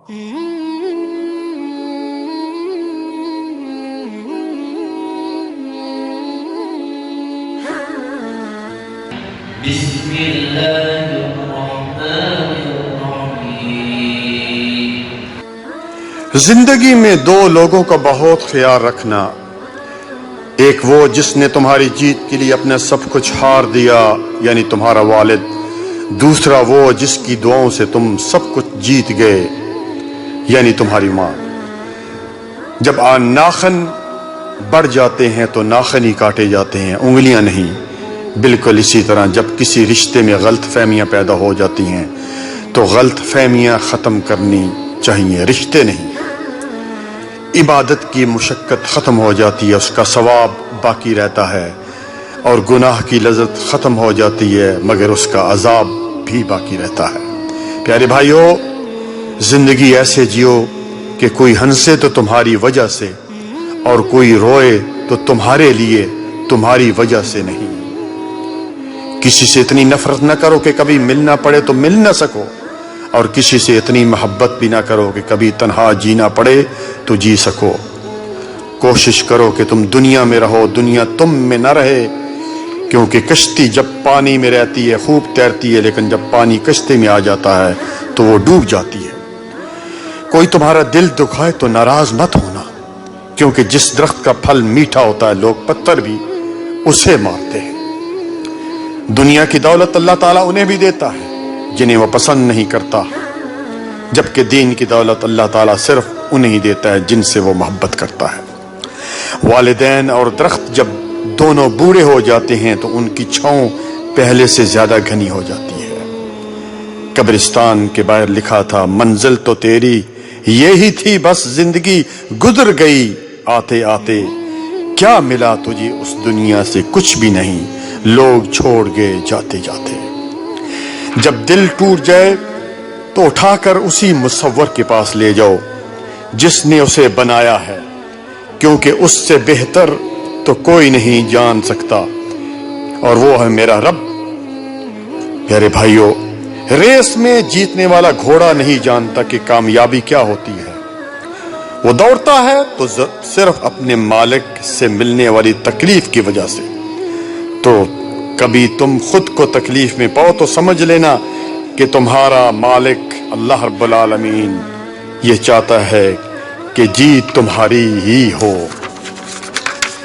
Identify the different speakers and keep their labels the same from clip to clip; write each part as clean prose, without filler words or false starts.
Speaker 1: بسم اللہ الرحمن الرحیم۔
Speaker 2: زندگی میں دو لوگوں کا بہت خیال رکھنا، ایک وہ جس نے تمہاری جیت کے لیے اپنا سب کچھ ہار دیا یعنی تمہارا والد، دوسرا وہ جس کی دعاؤں سے تم سب کچھ جیت گئے یعنی تمہاری ماں۔ جب ناخن بڑھ جاتے ہیں تو ناخن ہی کاٹے جاتے ہیں، انگلیاں نہیں۔ بالکل اسی طرح جب کسی رشتے میں غلط فہمیاں پیدا ہو جاتی ہیں تو غلط فہمیاں ختم کرنی چاہیے، رشتے نہیں۔ عبادت کی مشقت ختم ہو جاتی ہے، اس کا ثواب باقی رہتا ہے، اور گناہ کی لذت ختم ہو جاتی ہے مگر اس کا عذاب بھی باقی رہتا ہے۔ پیارے بھائیو، زندگی ایسے جیو کہ کوئی ہنسے تو تمہاری وجہ سے اور کوئی روئے تو تمہارے لیے، تمہاری وجہ سے نہیں۔ کسی سے اتنی نفرت نہ کرو کہ کبھی ملنا پڑے تو مل نہ سکو، اور کسی سے اتنی محبت بھی نہ کرو کہ کبھی تنہا جینا پڑے تو جی سکو۔ کوشش کرو کہ تم دنیا میں رہو، دنیا تم میں نہ رہے، کیونکہ کشتی جب پانی میں رہتی ہے خوب تیرتی ہے، لیکن جب پانی کشتی میں آ جاتا ہے تو وہ ڈوب جاتی ہے۔ کوئی تمہارا دل دکھائے تو ناراض مت ہونا، کیونکہ جس درخت کا پھل میٹھا ہوتا ہے لوگ پتھر بھی اسے مارتے ہیں۔ دنیا کی دولت اللہ تعالیٰ انہیں بھی دیتا ہے جنہیں وہ پسند نہیں کرتا، جبکہ دین کی دولت اللہ تعالیٰ صرف انہیں دیتا ہے جن سے وہ محبت کرتا ہے۔ والدین اور درخت جب دونوں بوڑھے ہو جاتے ہیں تو ان کی چھاؤں پہلے سے زیادہ گھنی ہو جاتی ہے۔ قبرستان کے باہر لکھا تھا، منزل تو تیری یہی تھی بس زندگی گزر گئی آتے آتے، کیا ملا تجھے اس دنیا سے؟ کچھ بھی نہیں، لوگ چھوڑ گئے جاتے جاتے۔ جب دل ٹوٹ جائے تو اٹھا کر اسی مصور کے پاس لے جاؤ جس نے اسے بنایا ہے، کیونکہ اس سے بہتر تو کوئی نہیں جان سکتا، اور وہ ہے میرا رب۔ پیارے بھائیو، ریس میں جیتنے والا گھوڑا نہیں جانتا کہ کامیابی کیا ہوتی ہے۔ وہ دوڑتا ہے تو صرف اپنے مالک سے ملنے والی تکلیف کی وجہ سے۔ تو کبھی تم خود کو تکلیف میں پاؤ تو سمجھ لینا کہ تمہارا مالک اللہ رب العالمین یہ چاہتا ہے کہ جیت تمہاری ہی ہو۔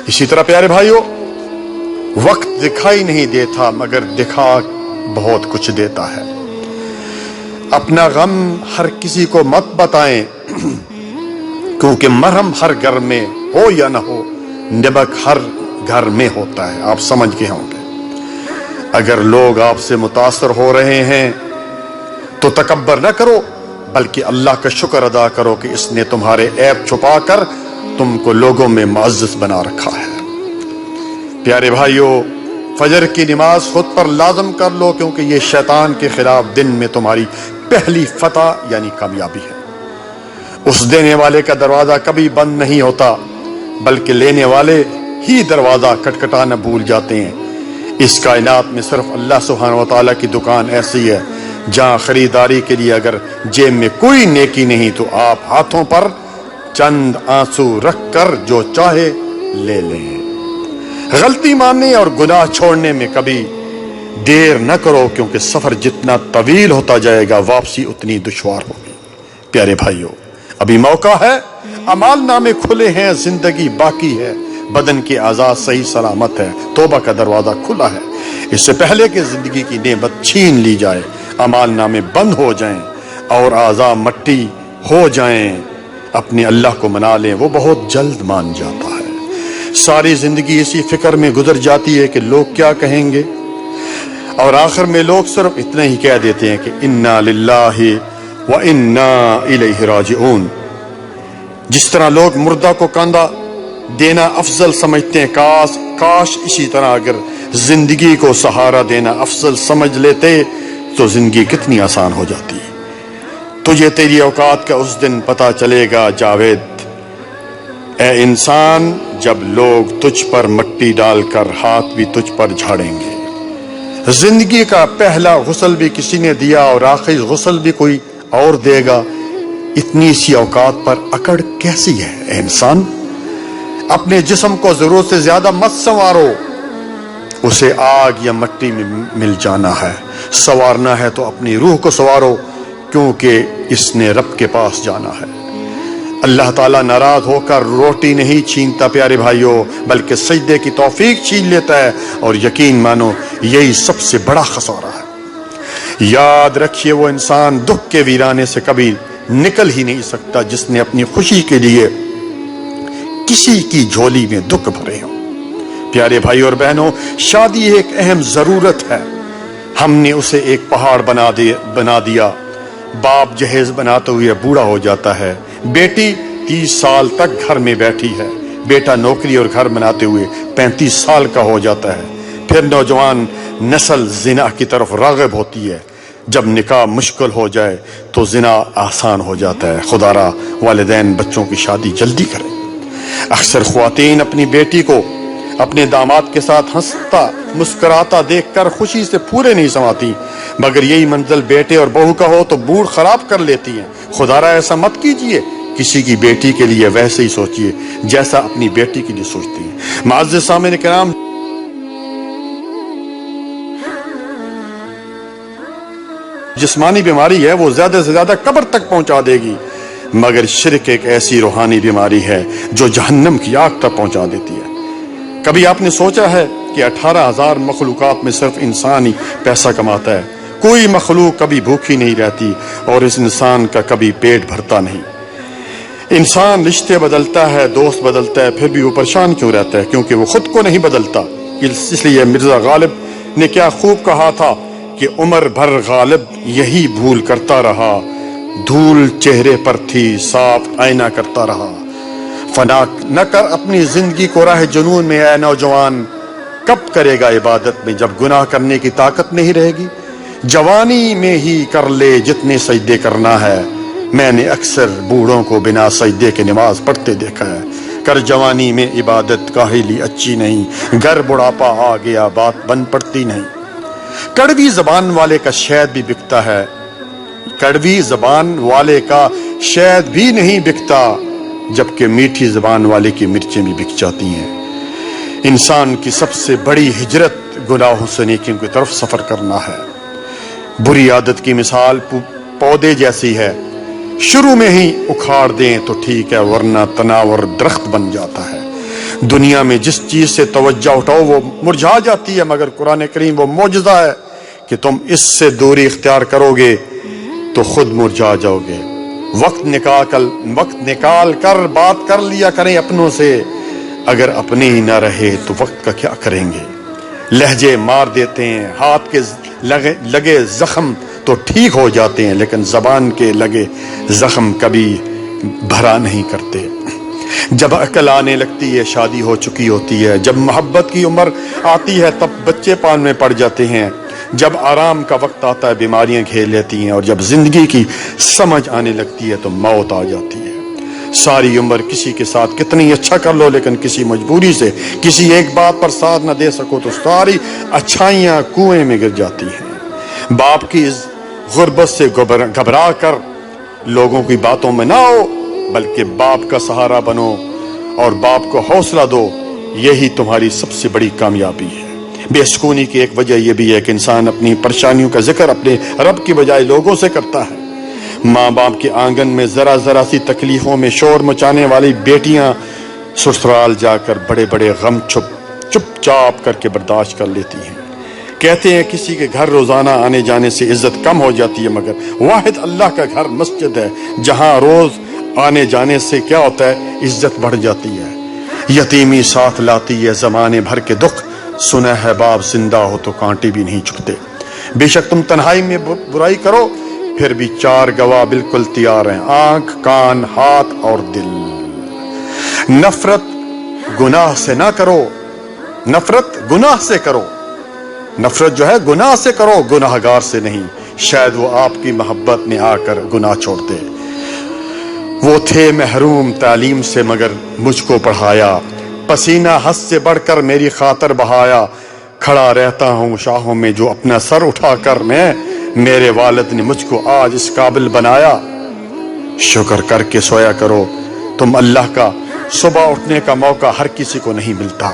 Speaker 2: اسی طرح پیارے بھائیو، وقت دکھائی نہیں دیتا مگر دکھا بہت کچھ دیتا ہے۔ اپنا غم ہر کسی کو مت بتائیں، کیونکہ مرہم ہر گھر میں ہو یا نہ ہو، نمک ہر گھر میں ہوتا ہے۔ آپ سمجھ گئے ہوں گے۔ اگر لوگ آپ سے متاثر ہو رہے ہیں تو تکبر نہ کرو، بلکہ اللہ کا شکر ادا کرو کہ اس نے تمہارے عیب چھپا کر تم کو لوگوں میں معزز بنا رکھا ہے۔ پیارے بھائیو، فجر کی نماز خود پر لازم کر لو، کیونکہ یہ شیطان کے خلاف دن میں تمہاری پہلی فتح یعنی کامیابی ہے۔ اس دینے والے کا دروازہ کبھی بند نہیں ہوتا، بلکہ لینے والے ہی دروازہ کھٹکھٹانا بھول جاتے ہیں۔ اس کائنات میں صرف اللہ سبحانہ وتعالیٰ کی دکان ایسی ہے جہاں خریداری کے لیے اگر جیب میں کوئی نیکی نہیں تو آپ ہاتھوں پر چند آنسو رکھ کر جو چاہے لے لیں۔ غلطی ماننے اور گناہ چھوڑنے میں کبھی دیر نہ کرو، کیونکہ سفر جتنا طویل ہوتا جائے گا واپسی اتنی دشوار ہوگی۔ پیارے بھائیو، ابھی موقع ہے، اعمال نامے کھلے ہیں، زندگی باقی ہے، بدن کے اعضاء صحیح سلامت ہے، توبہ کا دروازہ کھلا ہے۔ اس سے پہلے کہ زندگی کی نعمت چھین لی جائے، اعمال نامے بند ہو جائیں اور اعضاء مٹی ہو جائیں، اپنے اللہ کو منا لیں، وہ بہت جلد مان جاتا ہے۔ ساری زندگی اسی فکر میں گزر جاتی ہے کہ لوگ کیا کہیں گے، اور آخر میں لوگ صرف اتنا ہی کہہ دیتے ہیں کہ انا للہ وانا الیہ راجعون۔ جس طرح لوگ مردہ کو کاندھا دینا افضل سمجھتے ہیں، کاش اسی طرح اگر زندگی کو سہارا دینا افضل سمجھ لیتے تو زندگی کتنی آسان ہو جاتی۔ تجھے تیری اوقات کا اس دن پتہ چلے گا جاوید، اے انسان، جب لوگ تجھ پر مٹی ڈال کر ہاتھ بھی تجھ پر جھاڑیں گے۔ زندگی کا پہلا غسل بھی کسی نے دیا اور آخری غسل بھی کوئی اور دے گا، اتنی سی اوقات پر اکڑ کیسی ہے اے انسان؟ اپنے جسم کو ضرورت سے زیادہ مت سنوارو، اسے آگ یا مٹی میں مل جانا ہے۔ سنوارنا ہے تو اپنی روح کو سنوارو، کیونکہ اس نے رب کے پاس جانا ہے۔ اللہ تعالیٰ ناراض ہو کر روٹی نہیں چھینتا پیارے بھائیوں، بلکہ سجدے کی توفیق چھین لیتا ہے، اور یقین مانو یہی سب سے بڑا خسارہ ہے۔ یاد رکھیے وہ انسان دکھ کے ویرانے سے کبھی نکل ہی نہیں سکتا جس نے اپنی خوشی کے لیے کسی کی جھولی میں دکھ بھرے ہوں۔ پیارے بھائی اور بہنوں، شادی ایک اہم ضرورت ہے، ہم نے اسے ایک پہاڑ بنا دیا۔ باپ جہیز بناتے ہوئے بوڑھا ہو جاتا ہے، بیٹی 30 سال تک گھر میں بیٹھی ہے، بیٹا نوکری اور گھر بناتے ہوئے 35 سال کا ہو جاتا ہے، پھر نوجوان نسل زنا کی طرف راغب ہوتی ہے۔ جب نکاح مشکل ہو جائے تو زنا آسان ہو جاتا ہے۔ خدا را والدین بچوں کی شادی جلدی کریں۔ اکثر خواتین اپنی بیٹی کو اپنے داماد کے ساتھ ہنستا مسکراتا دیکھ کر خوشی سے پورے نہیں سماتی، مگر یہی منزل بیٹے اور بہو کا ہو تو موڈ خراب کر لیتی ہیں۔ خدا را ایسا مت کیجئے، کسی کی بیٹی کے لیے ویسے ہی سوچئے جیسا اپنی بیٹی کے لیے سوچتی ہیں۔ معزز سامعین کرام، جسمانی بیماری ہے وہ زیادہ سے زیادہ قبر تک پہنچا دے گی، مگر شرک ایک ایسی روحانی بیماری ہے جو جہنم کی آگ تک پہنچا دیتی ہے۔ کبھی آپ نے سوچا ہے کہ 18,000 مخلوقات میں صرف انسان ہی پیسہ کماتا ہے؟ کوئی مخلوق کبھی بھوکی نہیں رہتی اور اس انسان کا کبھی پیٹ بھرتا نہیں۔ انسان رشتے بدلتا ہے، دوست بدلتا ہے، پھر بھی وہ پریشان کیوں رہتا ہے؟ کیونکہ وہ خود کو نہیں بدلتا۔ اس لیے مرزا غالب نے کیا خوب کہا تھا کہ عمر بھر غالب یہی بھول کرتا رہا، دھول چہرے پر تھی صاف آئینہ کرتا رہا۔ فنا نہ کر اپنی زندگی کو راہ جنون میں اے نوجوان، کب کرے گا عبادت میں جب گناہ کرنے کی طاقت نہیں رہے گی؟ جوانی میں ہی کر لے جتنے سجدے کرنا ہے۔ میں نے اکثر بوڑھوں کو بنا سجدے کے نماز پڑھتے دیکھا ہے۔ کر جوانی میں عبادت کاہلی اچھی نہیں، گھر بڑھاپا آ گیا بات بن پڑتی نہیں۔ کڑوی زبان والے کا شہد بھی بکتا ہے، کڑوی زبان والے کا شہد بھی نہیں بکتا، جبکہ میٹھی زبان والے کی مرچیں بھی بک جاتی ہیں۔ انسان کی سب سے بڑی ہجرت گناہوں سے نیکیوں کی طرف سفر کرنا ہے۔ بری عادت کی مثال پودے جیسی ہے، شروع میں ہی اکھاڑ دیں تو ٹھیک ہے، ورنہ تناور درخت بن جاتا ہے۔ دنیا میں جس چیز سے توجہ اٹھاؤ وہ مرجھا جاتی ہے، مگر قرآن کریم وہ معجزہ ہے کہ تم اس سے دوری اختیار کرو گے تو خود مرجھا جاؤ گے۔ وقت نکال کر بات کر لیا کریں اپنوں سے، اگر اپنے ہی نہ رہے تو وقت کا کیا کریں گے؟ لہجے مار دیتے ہیں، ہاتھ کے لگے زخم تو ٹھیک ہو جاتے ہیں، لیکن زبان کے لگے زخم کبھی بھرا نہیں کرتے۔ جب عقل آنے لگتی ہے شادی ہو چکی ہوتی ہے، جب محبت کی عمر آتی ہے تب بچے پال میں پڑ جاتے ہیں، جب آرام کا وقت آتا ہے بیماریاں گھیر لیتی ہیں، اور جب زندگی کی سمجھ آنے لگتی ہے تو موت آ جاتی ہے۔ ساری عمر کسی کے ساتھ کتنی اچھا کر لو، لیکن کسی مجبوری سے کسی ایک بات پر ساتھ نہ دے سکو تو ساری اچھائیاں کنویں میں گر جاتی ہیں۔ باپ کی اس غربت سے گھبرا کر لوگوں کی باتوں میں نہ آؤ، بلکہ باپ کا سہارا بنو اور باپ کو حوصلہ دو، یہی تمہاری سب سے بڑی کامیابی ہے۔ بے سکونی کی ایک وجہ یہ بھی ہے کہ انسان اپنی پریشانیوں کا ذکر اپنے رب کی بجائے لوگوں سے کرتا ہے۔ ماں باپ کے آنگن میں ذرا ذرا سی تکلیفوں میں شور مچانے والی بیٹیاں سسرال جا کر بڑے بڑے غم چپ چاپ کر کے برداشت کر لیتی ہیں۔ کہتے ہیں کسی کے گھر روزانہ آنے جانے سے عزت کم ہو جاتی ہے، مگر واحد اللہ کا گھر مسجد ہے جہاں روز آنے جانے سے کیا ہوتا ہے؟ عزت بڑھ جاتی ہے۔ یتیمی ساتھ لاتی ہے زمانے بھر کے دکھ، سنا ہے باپ زندہ ہو تو کانٹے بھی نہیں چبھتے۔ بے شک تم تنہائی میں برائی کرو پھر بھی 4 گواہ بالکل تیار ہیں، آنکھ، کان، ہاتھ اور دل۔ نفرت گناہ سے نہ کرو، نفرت گناہ سے کرو، نفرت جو ہے گناہ سے کرو، گناہگار سے نہیں، شاید وہ آپ کی محبت میں آ کر گناہ چھوڑ دے۔ وہ تھے محروم تعلیم سے مگر مجھ کو پڑھایا، پسینہ حد سے بڑھ کر میری خاطر بہایا، کھڑا رہتا ہوں شاہوں میں جو اپنا سر اٹھا کر میں، میرے والد نے مجھ کو آج اس قابل بنایا۔ شکر کر کے سویا کرو، تم اللہ کا صبح اٹھنے کا موقع ہر کسی کو نہیں ملتا۔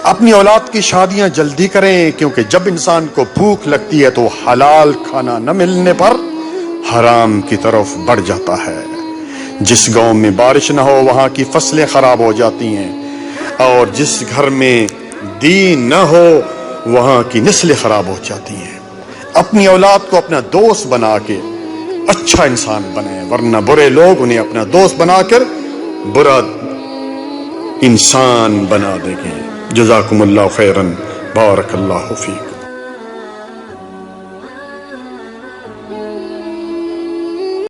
Speaker 2: اپنی اولاد کی شادیاں جلدی کریں، کیونکہ جب انسان کو بھوک لگتی ہے تو حلال کھانا نہ ملنے پر حرام کی طرف بڑھ جاتا ہے۔ جس گاؤں میں بارش نہ ہو وہاں کی فصلیں خراب ہو جاتی ہیں، اور جس گھر میں دین نہ ہو وہاں کی نسلیں خراب ہو جاتی ہیں۔ اپنی اولاد کو اپنا دوست بنا کے اچھا انسان بنائیں، ورنہ برے لوگ انہیں اپنا دوست بنا کر برا انسان بنا دیں گے۔ جزاکم اللہ خیرن، بارک اللہ فیک۔